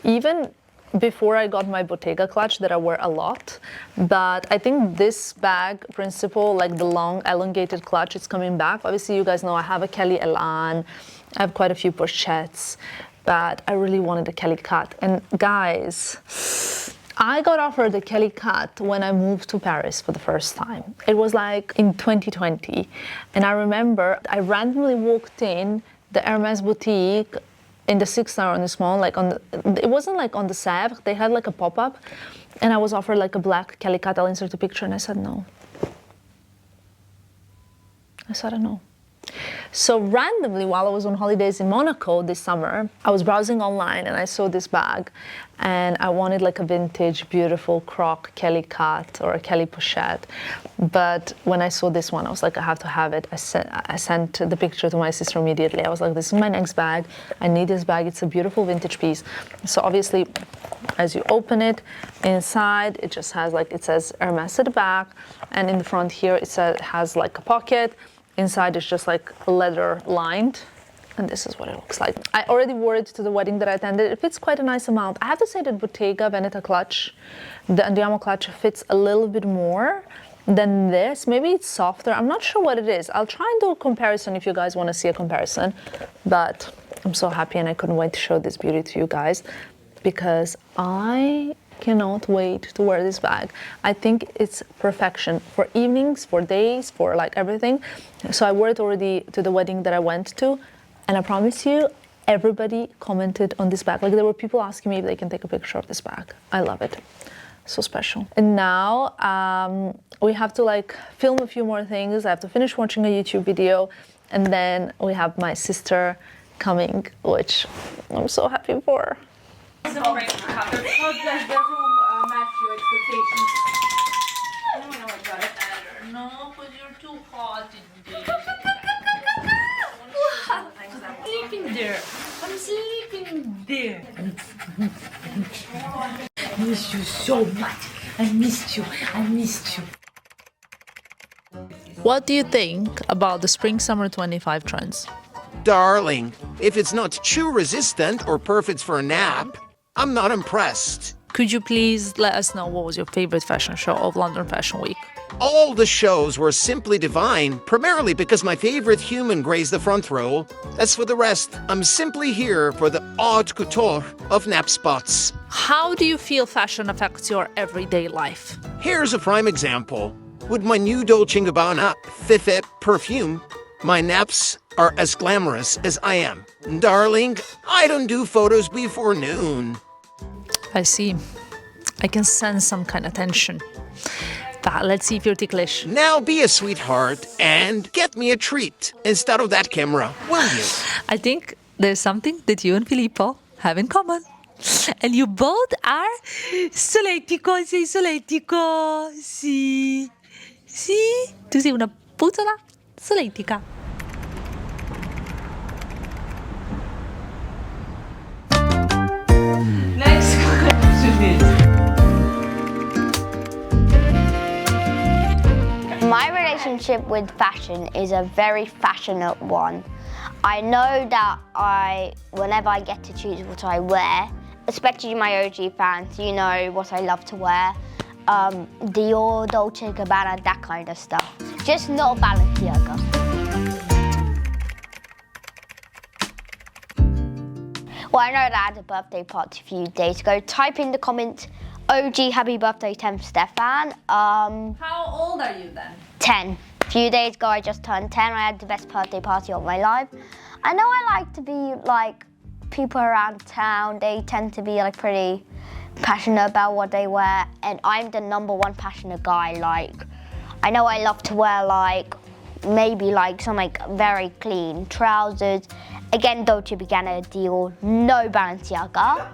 even before I got my Bottega clutch that I wear a lot, but I think this bag principle, like the long elongated clutch, is coming back. Obviously you guys know I have a Kelly Elan, I have quite a few pochettes, but I really wanted a Kelly cat. And guys, I got offered a Kelly cat when I moved to Paris for the first time. It was like in 2020, and I remember I randomly walked in the Hermes boutique in the 6th arrondissement, like it wasn't like on the Sèvres, they had like a pop-up, and I was offered like a black Kelly cat. I'll insert a picture, and I said no. I said no. So randomly, while I was on holidays in Monaco this summer, I was browsing online and I saw this bag, and I wanted like a vintage, beautiful Croc Kelly cat or a Kelly pochette. But when I saw this one, I was like, I have to have it. I sent the picture to my sister immediately. I was like, this is my next bag. I need this bag. It's a beautiful vintage piece. So obviously, as you open it, inside it just has like, it says Hermes at the back, and in the front here it has like a pocket. Inside is just like leather lined, and this is what it looks like. I already wore it to the wedding that I attended. It fits quite a nice amount. I have to say that Bottega Veneta clutch, the Andiamo clutch, fits a little bit more than this. Maybe it's softer. I'm not sure what it is. I'll try and do a comparison if you guys want to see a comparison, but I'm so happy and I couldn't wait to show this beauty to you guys because I cannot wait to wear this bag. I think it's perfection for evenings, for days, for like everything. So I wore it already to the wedding that I went to, and I promise you, everybody commented on this bag. Like, there were people asking me if they can take a picture of this bag. I love it. So special. And now we have to like film a few more things. I have to finish watching a YouTube video, and then we have my sister coming, which I'm so happy for. No, but you're too hot. I'm sleeping there. I'm sleeping there. I miss you so much. I missed you. I missed you. What do you think about the Spring Summer 25 trends? Darling, if it's not chew resistant or perfect for a nap, I'm not impressed. Could you please let us know what was your favorite fashion show of London Fashion Week? All the shows were simply divine, primarily because my favorite human graced the front row. As for the rest, I'm simply here for the haute couture of nap spots. How do you feel fashion affects your everyday life? Here's a prime example. With my new Dolce & Gabbana Tove perfume, my naps are as glamorous as I am. Darling, I don't do photos before noon. I see. I can sense some kind of tension. But let's see if you're ticklish. Now be a sweetheart and get me a treat instead of that camera, will you? I think there's something that you and Filippo have in common. And you both are solletico, sei solletico. Sì. Sì. Tu sei una puzzola soletica. Next question is. My relationship with fashion is a very fashionate one. I know that whenever I get to choose what I wear, especially my OG fans, you know what I love to wear. Dior, Dolce & Gabbana, that kind of stuff. Just not Balenciaga. Well, I know that I had a birthday party a few days ago. Type in the comments, OG happy birthday 10th Stefan. How old are you then? 10. A few days ago I just turned 10. I had the best birthday party of my life. I know I like to be like people around town, they tend to be like pretty passionate about what they wear, and I'm the #1 passionate guy. Like, I know I love to wear like maybe like some like very clean trousers. Again, Dolce & Gabbana, Dior, no Balenciaga.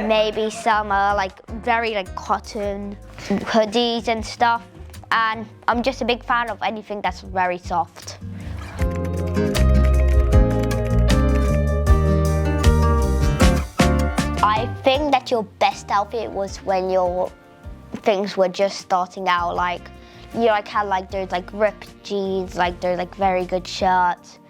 Maybe some like very like cotton hoodies and stuff. And I'm just a big fan of anything that's very soft. I think that your best outfit was when your things were just starting out. Like, you like had like those like ripped jeans, like those like very good shirts.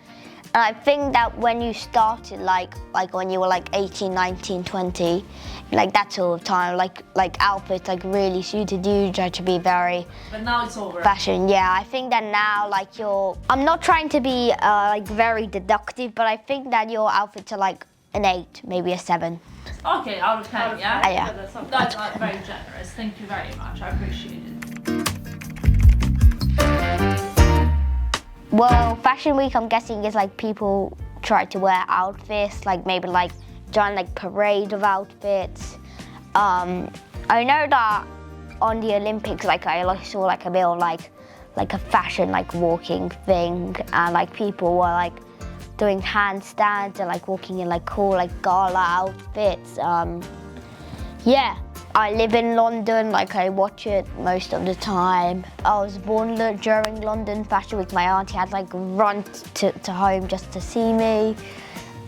And I think that when you started, like when you were like 18, 19, 20, like that sort of time, like outfits like really suited you, you tried to be very But now it's over. fashion. Yeah, I think that now like I'm not trying to be like very deductive, but I think that your outfits are like an 8, maybe a 7. Okay, out of 10, yeah? Yeah. That's very generous. Thank you very much. I appreciate it. Well, Fashion Week, I'm guessing, is like people try to wear outfits, like maybe like join like parade of outfits. I know that on the Olympics, like I saw like a bit of like a fashion like walking thing, and like people were like doing handstands and like walking in like cool like gala outfits. Yeah. I live in London, like I watch it most of the time. I was born during London Fashion Week. My auntie had like run to home just to see me.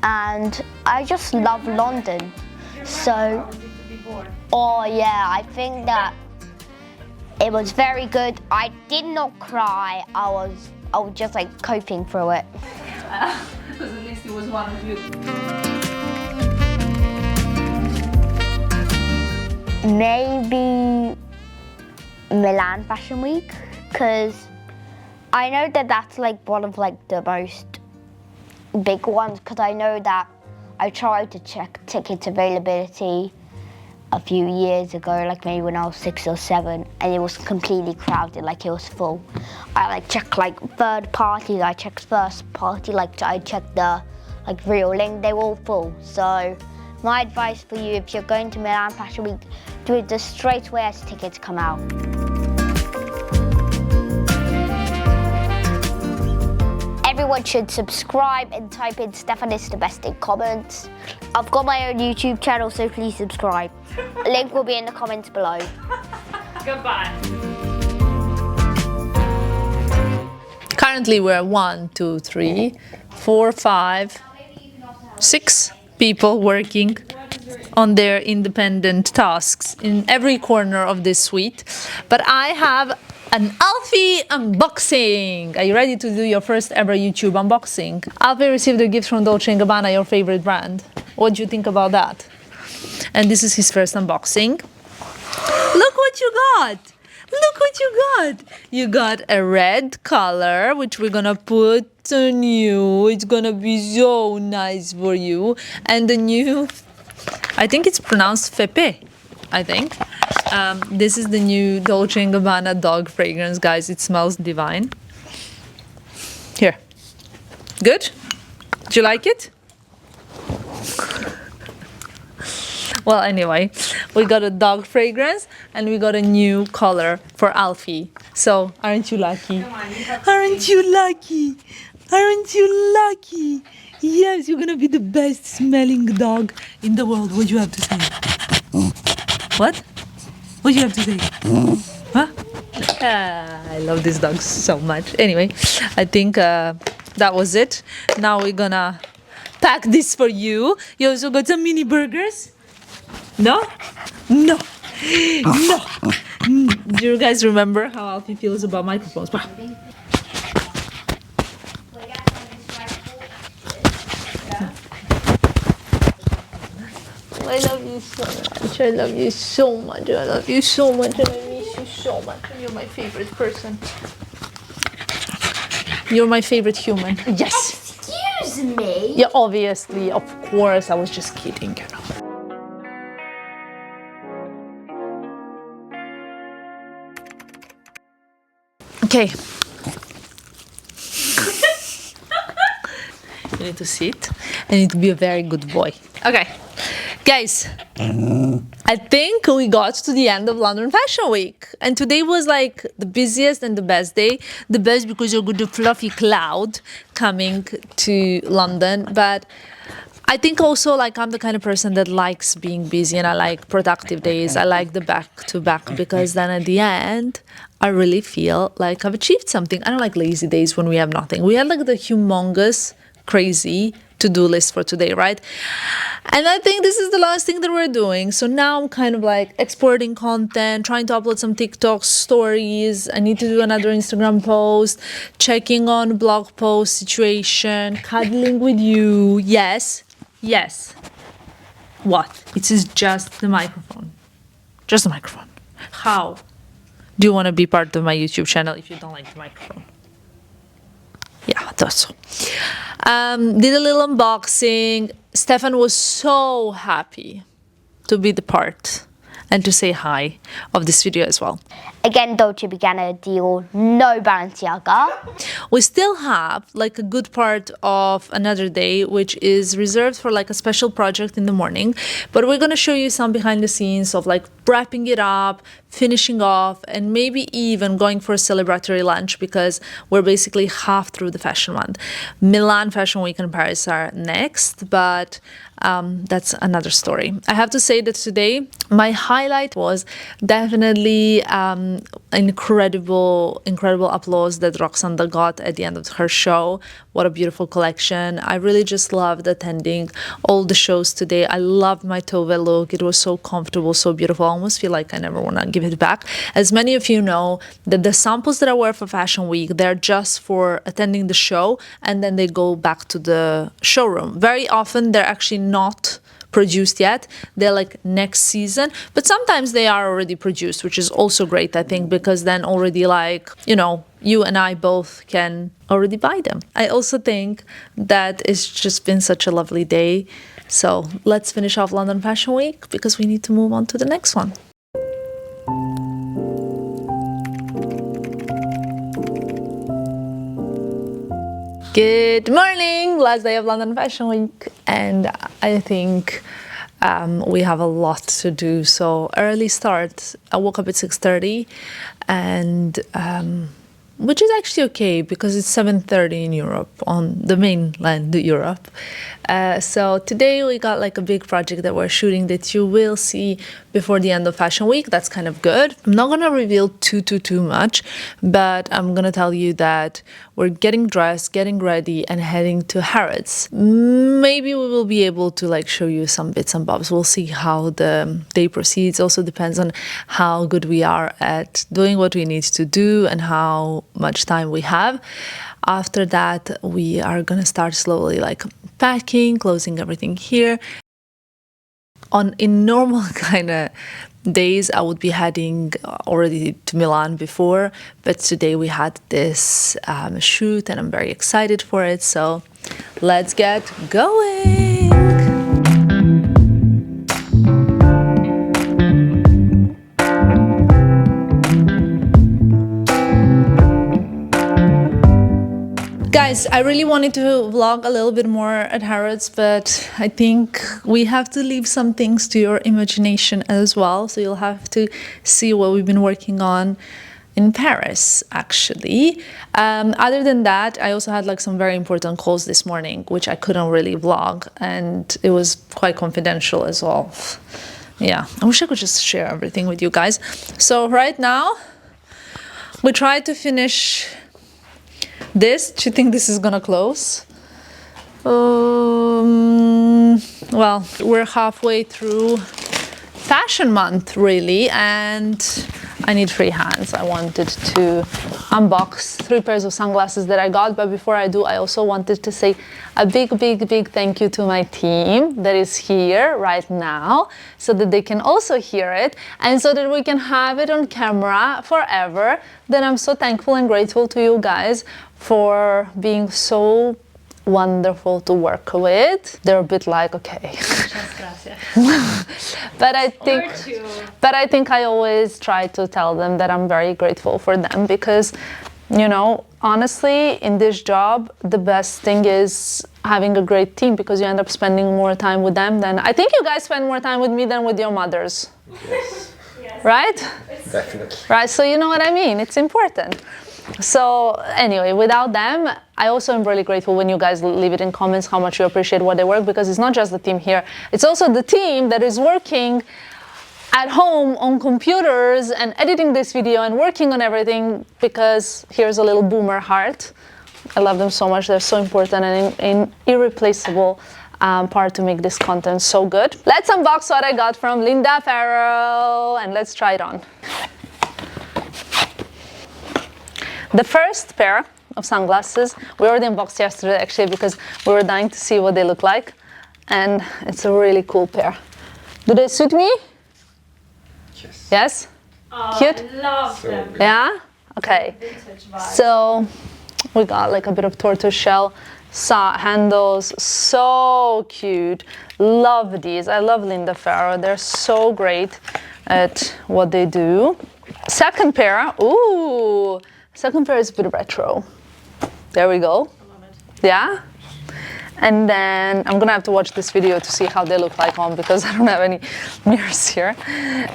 And I just love London. So, oh yeah, I think that it was very good. I did not cry. I was just like coping through it. Because at least it was one of you. Maybe Milan Fashion Week, because I know that that's like one of like the most big ones, because I know that I tried to check ticket availability a few years ago, like maybe when I was 6 or 7, and it was completely crowded, like it was full. I like checked like third parties, I checked first party, like I checked the like real link, they were all full. So my advice for you, if you're going to Milan Fashion Week, do it just straight away as tickets come out. Everyone should subscribe and type in Stefan is the best in comments. I've got my own YouTube channel, so please subscribe. Link will be in the comments below. Goodbye. Currently we're 1, 2, 3, 4, 5, 6 people working on their independent tasks in every corner of this suite. But I have an Alfie unboxing. Are you ready to do your first ever YouTube unboxing? Alfie received a gift from Dolce & Gabbana, your favorite brand. What do you think about that? And this is his first unboxing. Look what you got! Look what you got! You got a red color, which we're gonna put on you. It's gonna be so nice for you. And the new, I think it's pronounced Fepe, I think. This is the new Dolce & Gabbana dog fragrance, guys. It smells divine. Here. Good? Do you like it? Well, anyway, we got a dog fragrance and we got a new color for Alfie. So, aren't you lucky? Aren't you lucky? Aren't you lucky? Yes, you're gonna be the best smelling dog in the world. What do you have to say? What? What do you have to say? Huh? I love these dogs so much. Anyway, I think that was it. Now we're gonna pack this for you. You also got some mini burgers. No? No. No. Do you guys remember how Alfie feels about microphones? I love you so much. I love you so much. I love you so much. And I miss you so much. And you're my favorite person. You're my favorite human. Yes. Excuse me? Yeah, obviously. Of course. I was just kidding, you know. Okay. You need to sit. I need to be a very good boy. Okay. Guys, I think we got to the end of London Fashion Week. And today was like the busiest and the best day. The best because you've got the fluffy cloud coming to London. But I think also like I'm the kind of person that likes being busy and I like productive days. I like the back-to-back because then at the end, I really feel like I've achieved something. I don't like lazy days when we have nothing. We had like the humongous, crazy to-do list for today, right? And I think this is the last thing that we're doing. So now I'm kind of like exporting content, trying to upload some TikTok stories. I need to do another Instagram post, checking on blog post situation, cuddling with you. Yes, yes. What? It is just the microphone. Just the microphone. How do you want to be part of my YouTube channel if you don't like the microphone? Yeah, I thought so. Did a little unboxing. Stefan was so happy to be the part and to say hi of this video as well. Again, Dolce began a deal, no Balenciaga. We still have like a good part of another day, which is reserved for like a special project in the morning. But we're going to show you some behind the scenes of like wrapping it up, finishing off, and maybe even going for a celebratory lunch because we're basically half through the fashion month. Milan Fashion Week and Paris are next, but that's another story. I have to say that today my highlight was definitely incredible applause that Roksanda got at the end of her show. What a beautiful collection. I really just loved attending all the shows today. I loved my Tove look. It was so comfortable, so beautiful. I almost feel like I never want to give it back. As many of you know, that the samples that I wear for Fashion Week, they're just for attending the show and then they go back to the showroom. Very often they're actually not produced yet. They're like next season, but sometimes they are already produced, which is also great, I think, because then already like, you know, you and I both can already buy them. I also think that it's just been such a lovely day. So let's finish off London Fashion Week because we need to move on to the next one. Good morning, last day of London Fashion Week, and I think we have a lot to do. So early start. I woke up at 6:30, and which is actually okay because it's 7:30 in Europe, on the mainland Europe. So today we got like a big project that we're shooting that you will see before the end of Fashion Week. That's kind of good. I'm not gonna reveal too much, but I'm gonna tell you that we're getting dressed, getting ready, and heading to Harrods. Maybe we will be able to like show you some bits and bobs. We'll see how the day proceeds. Also depends on how good we are at doing what we need to do and how much time we have. After that, we are gonna start slowly like packing, closing everything here. In normal kind of days, I would be heading already to Milan before, but today we had this shoot and I'm very excited for it. So let's get going. Guys, I really wanted to vlog a little bit more at Harrods, but I think we have to leave some things to your imagination as well. So you'll have to see what we've been working on in Paris, actually. Other than that, I also had like some very important calls this morning, which I couldn't really vlog, and it was quite confidential as well. Yeah, I wish I could just share everything with you guys. So right now, we tried to finish this. Do you think this is gonna close? Well, we're halfway through Fashion Month, really, and I need free hands. I wanted to unbox 3 pairs of sunglasses that I got, but before I do, I also wanted to say a big thank you to my team that is here right now, so that they can also hear it, and so that we can have it on camera forever. Then I'm so thankful and grateful to you guys for being so wonderful to work with. They're a bit like, okay. but I think I always try to tell them that I'm very grateful for them, because, you know, honestly, in this job, the best thing is having a great team, because you end up spending more time with them than, I think you guys spend more time with me than with your mothers. Yes. Right? Definitely. Right, so you know what I mean, it's important. So anyway, without them, I also am really grateful when you guys leave it in comments how much you appreciate what they work, because it's not just the team here, it's also the team that is working at home on computers and editing this video and working on everything, because here's a little boomer heart. I love them so much. They're so important and an irreplaceable part to make this content so good. Let's unbox what I got from Linda Farrell and let's try it on. The first pair of sunglasses, we already unboxed yesterday actually, because we were dying to see what they look like, and it's a really cool pair. Do they suit me? Yes. Yes? Oh, cute? I love them. Good. Yeah? Okay. Vintage vibe. So we got like a bit of tortoise shell handles, so cute. Love these. I love Linda Farrell. They're so great at what they do. Second pair, ooh. Second pair is a bit retro. There we go. I love it. Yeah? And then I'm gonna have to watch this video to see how they look like on, because I don't have any mirrors here.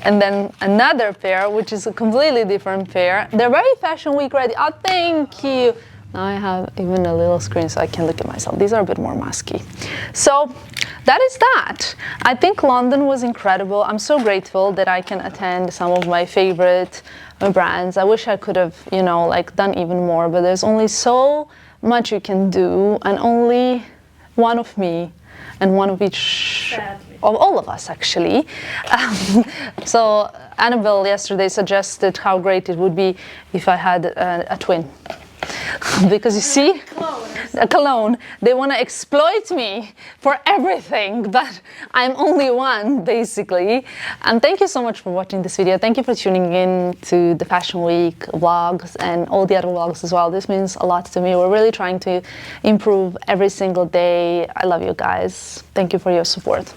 And then another pair, which is a completely different pair. They're very Fashion Week ready. Oh, thank you. Now I have even a little screen so I can look at myself. These are a bit more musky. So that is that. I think London was incredible. I'm so grateful that I can attend some of my favorite brands. I wish I could have, you know, like done even more, but there's only so much you can do, and only one of me and one of each, of all of us actually. So Annabelle yesterday suggested how great it would be if I had a twin. Because you see, a clone, they want to exploit me for everything, but I'm only one basically. And thank you so much for watching this video. Thank you for tuning in to the Fashion Week vlogs and all the other vlogs as well. This means a lot to me. We're really trying to improve every single day. I love you guys. Thank you for your support.